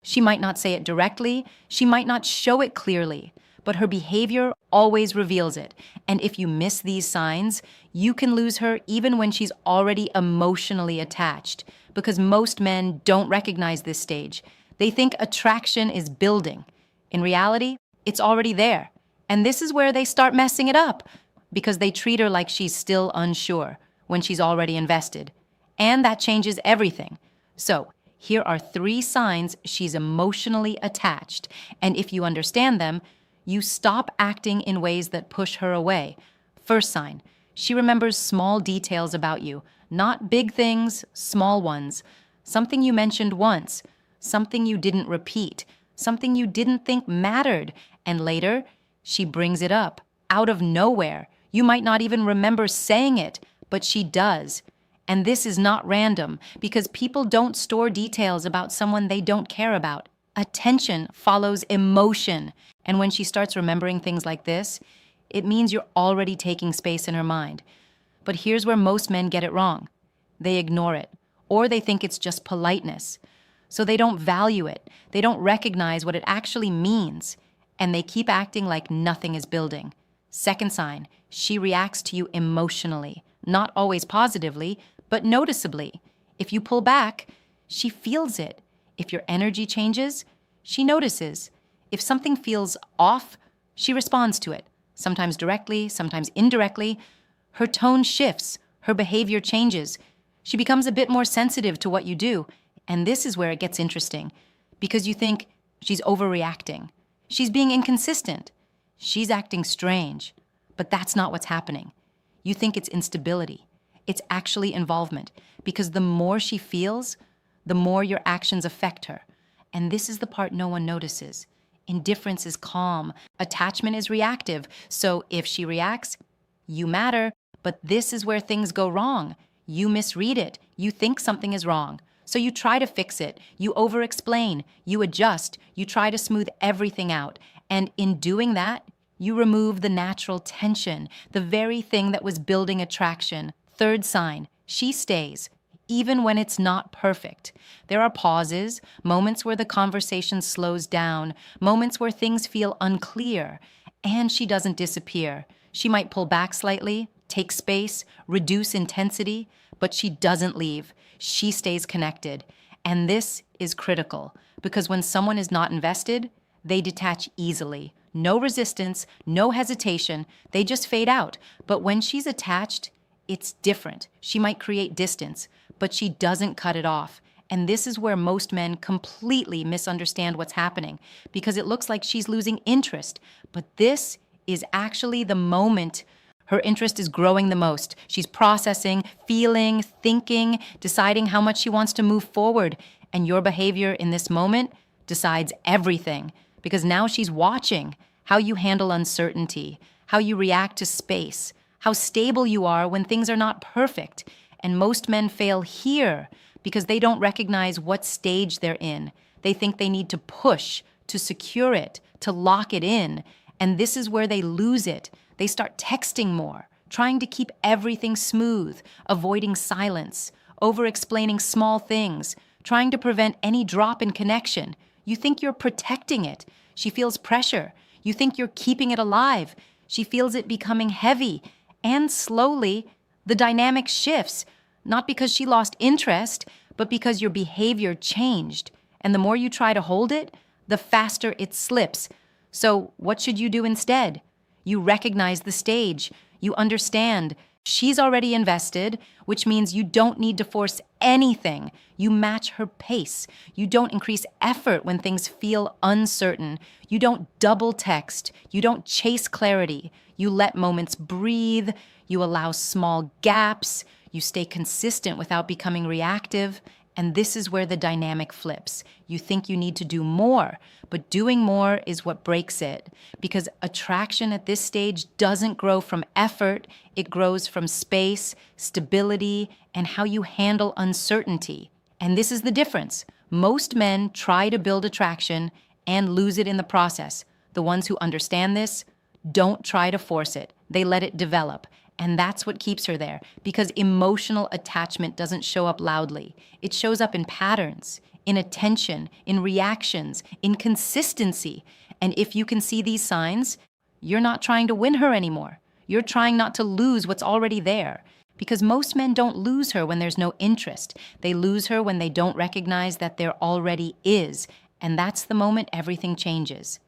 She might not say it directly, she might not show it clearly, but her behavior always reveals it. And if you miss these signs, you can lose her even when she's already emotionally attached, because most men don't recognize this stage. They think attraction is building. In reality, it's already there. And this is where they start messing it up, because they treat her like she's still unsure when she's already invested. And that changes everything. So, here are 3 signs she's emotionally attached, and if you understand them, you stop acting in ways that push her away. First sign, she remembers small details about you, not big things, small ones. Something you mentioned once, something you didn't repeat, something you didn't think mattered, and later, she brings it up, out of nowhere. You might not even remember saying it, but she does. And this is not random, because people don't store details about someone they don't care about. Attention follows emotion. And when she starts remembering things like this, it means you're already taking space in her mind. But here's where most men get it wrong. They ignore it, or they think it's just politeness. So they don't value it. They don't recognize what it actually means. And they keep acting like nothing is building. Second sign, she reacts to you emotionally. Not always positively, but noticeably. If you pull back, she feels it. If your energy changes, she notices. If something feels off, she responds to it. Sometimes directly, sometimes indirectly. Her tone shifts. Her behavior changes. She becomes a bit more sensitive to what you do. And this is where it gets interesting, because you think she's overreacting. She's being inconsistent. She's acting strange. But that's not what's happening. You think it's instability. It's actually involvement, because the more she feels, the more your actions affect her. And this is the part no one notices. Indifference is calm. Attachment is reactive. So if she reacts, you matter. But this is where things go wrong. You misread it. You think something is wrong. So you try to fix it. You over-explain. You adjust. You try to smooth everything out. And in doing that, you remove the natural tension, the very thing that was building attraction. Third sign, she stays, even when it's not perfect. There are pauses, moments where the conversation slows down, moments where things feel unclear, and she doesn't disappear. She might pull back slightly, take space, reduce intensity, but she doesn't leave. She stays connected. And this is critical, because when someone is not invested, they detach easily. No resistance, no hesitation, they just fade out. But when she's attached, it's different. She might create distance, but she doesn't cut it off. And this is where most men completely misunderstand what's happening, because it looks like she's losing interest. But this is actually the moment her interest is growing the most. She's processing, feeling, thinking, deciding how much she wants to move forward. And your behavior in this moment decides everything, because now she's watching how you handle uncertainty, how you react to space, how stable you are when things are not perfect. And most men fail here because they don't recognize what stage they're in. They think they need to push, to secure it, to lock it in. And this is where they lose it. They start texting more, trying to keep everything smooth, avoiding silence, over-explaining small things, trying to prevent any drop in connection. You think you're protecting it. She feels pressure. You think you're keeping it alive. She feels it becoming heavy. And slowly, the dynamic shifts, not because she lost interest, but because your behavior changed. And the more you try to hold it, the faster it slips. So what should you do instead? You recognize the stage. You understand she's already invested, which means you don't need to force anything. You match her pace. You don't increase effort when things feel uncertain. You don't double text. You don't chase clarity. You let moments breathe. You allow small gaps. You stay consistent without becoming reactive. And this is where the dynamic flips. You think you need to do more, but doing more is what breaks it. Because attraction at this stage doesn't grow from effort, it grows from space, stability, and how you handle uncertainty. And this is the difference. Most men try to build attraction and lose it in the process. The ones who understand this don't try to force it. They let it develop. And that's what keeps her there, because emotional attachment doesn't show up loudly. It shows up in patterns, in attention, in reactions, in consistency. And if you can see these signs, you're not trying to win her anymore. You're trying not to lose what's already there. Because most men don't lose her when there's no interest. They lose her when they don't recognize that there already is. And that's the moment everything changes.